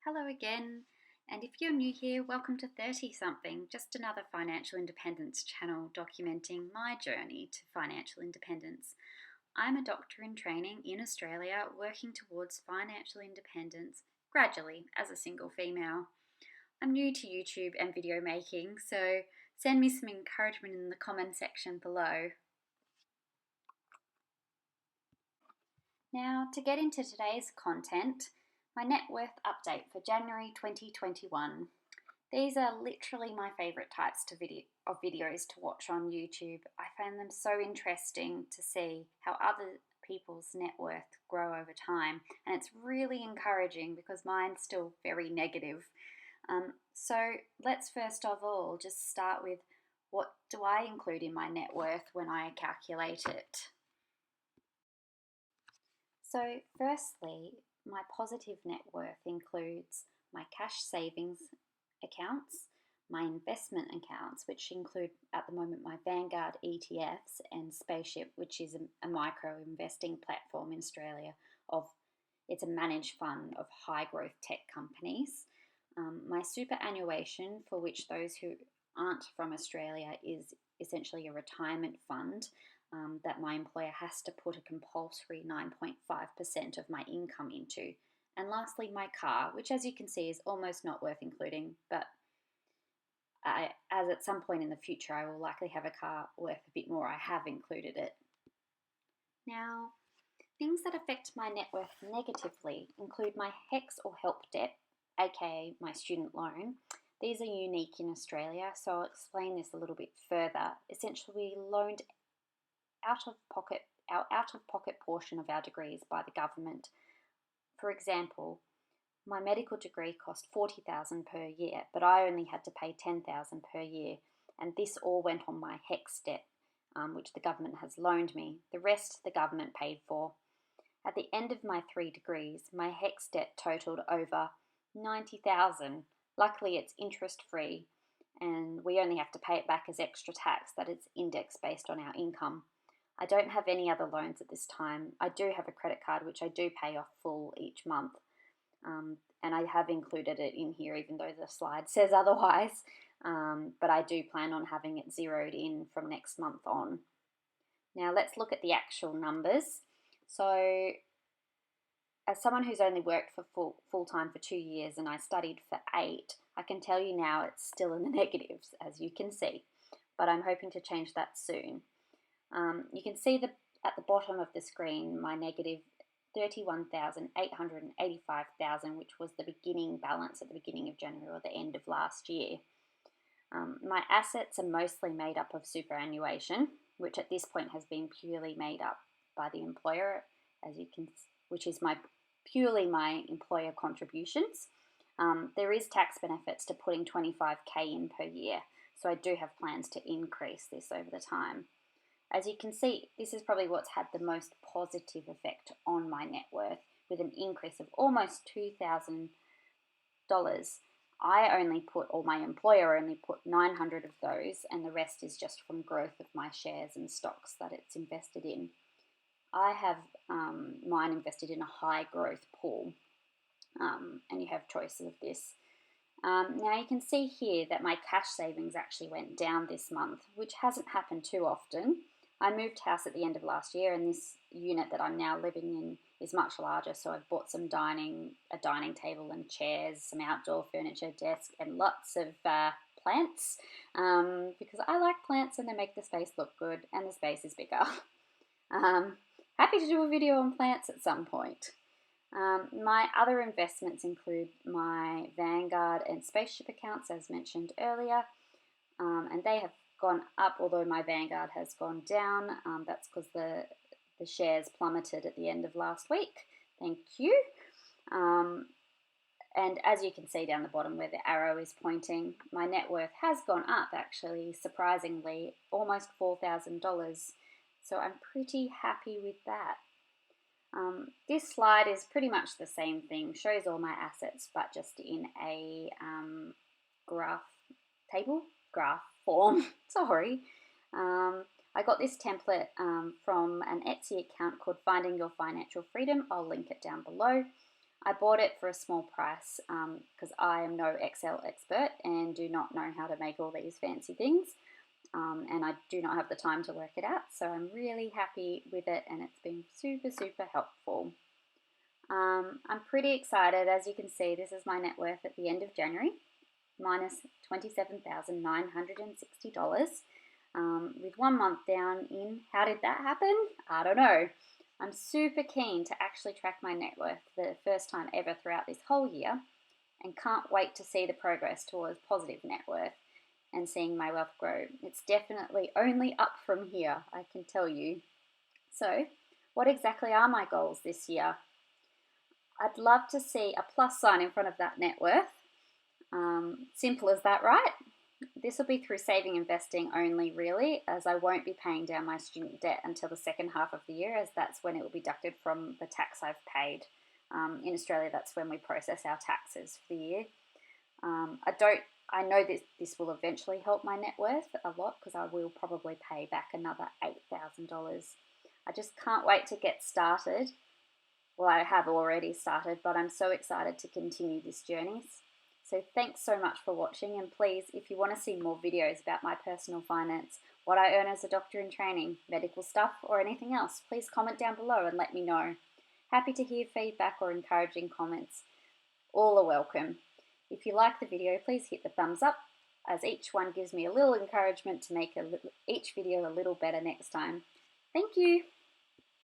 Hello again, and if you're new here, welcome to 30 something, just another financial independence channel documenting my journey to financial independence. I'm a doctor in training in Australia working towards financial independence gradually as a single female. I'm new to YouTube and video making, so send me some encouragement in the comment section below. Now, to get into today's content, my net worth update for January 2021. These are literally my favourite types of videos to watch on YouTube. I find them so interesting to see how other people's net worth grow over time, and it's really encouraging because mine's still very negative. So let's first of all just start with, what do I include in my net worth when I calculate it? So firstly, my positive net worth includes my cash savings accounts, my investment accounts, which include at the moment my Vanguard ETFs and Spaceship, which is a micro investing platform in Australia. It's a managed fund of high growth tech companies. My superannuation, for which those who aren't from Australia is essentially a retirement fund that my employer has to put a compulsory 9.5% of my income into. And lastly, my car, which as you can see is almost not worth including, but as at some point in the future I will likely have a car worth a bit more, I have included it. Now, things that affect my net worth negatively include my HECS or HELP debt, aka my student loan. These are unique in Australia, so I'll explain this a little bit further. Essentially, we loaned our out-of-pocket portion of our degrees by the government. For example, my medical degree cost $40,000 per year, but I only had to pay $10,000 per year, and this all went on my HECS debt, which the government has loaned me. The rest the government paid for. At the end of my 3 degrees, my HECS debt totaled over $90,000. Luckily, it's interest-free, and we only have to pay it back as extra tax that is indexed based on our income. I don't have any other loans at this time. I do have a credit card, which I do pay off full each month. And I have included it in here, even though the slide says otherwise. But I do plan on having it zeroed in from next month on. Now let's look at the actual numbers. So as someone who's only worked for full-time for 2 years and I studied for 8, I can tell you now it's still in the negatives, as you can see. But I'm hoping to change that soon. You can see at the bottom of the screen my negative $31,885, which was the beginning balance at the beginning of January or the end of last year. My assets are mostly made up of superannuation, which at this point has been purely made up by the employer, which is purely my employer contributions. There is tax benefits to putting $25,000 in per year, so I do have plans to increase this over the time. As you can see, this is probably what's had the most positive effect on my net worth, with an increase of almost $2,000. My employer only put 900 of those, and the rest is just from growth of my shares and stocks that it's invested in. I have mine invested in a high growth pool, and you have choices of this. Now you can see here that my cash savings actually went down this month, which hasn't happened too often. I moved house at the end of last year, and this unit that I'm now living in is much larger, so I've bought a dining table and chairs, some outdoor furniture, desk, and lots of plants, because I like plants and they make the space look good, and the space is bigger. Happy to do a video on plants at some point. My other investments include my Vanguard and Spaceship accounts, as mentioned earlier, and they have gone up, although my Vanguard has gone down. That's because the shares plummeted at the end of last week. Thank you. And as you can see down the bottom where the arrow is pointing, my net worth has gone up, actually, surprisingly, almost $4,000. So I'm pretty happy with that. This slide is pretty much the same thing, shows all my assets, but just in a graph form. Sorry. I got this template from an Etsy account called Finding Your Financial Freedom. I'll link it down below. I bought it for a small price because I am no Excel expert and do not know how to make all these fancy things. And I do not have the time to work it out. So I'm really happy with it and it's been super, super helpful. I'm pretty excited. As you can see, this is my net worth at the end of January, minus $27,960. With 1 month down in. How did that happen? I don't know. I'm super keen to actually track my net worth for the first time ever throughout this whole year and can't wait to see the progress towards positive net worth and seeing my wealth grow. It's definitely only up from here, I can tell you. So, what exactly are my goals this year? I'd love to see a plus sign in front of that net worth. Simple as that, right? This will be through saving investing only, really, as I won't be paying down my student debt until the second half of the year, as that's when it will be deducted from the tax I've paid. In Australia, that's when we process our taxes for the year. I know this will eventually help my net worth a lot because I will probably pay back another $8,000. I just can't wait to get started. Well, I have already started, but I'm so excited to continue this journey. So thanks so much for watching, and please, if you want to see more videos about my personal finance, what I earn as a doctor in training, medical stuff, or anything else, please comment down below and let me know. Happy to hear feedback or encouraging comments. All are welcome. If you like the video, please hit the thumbs up, as each one gives me a little encouragement to make each video a little better next time. Thank you.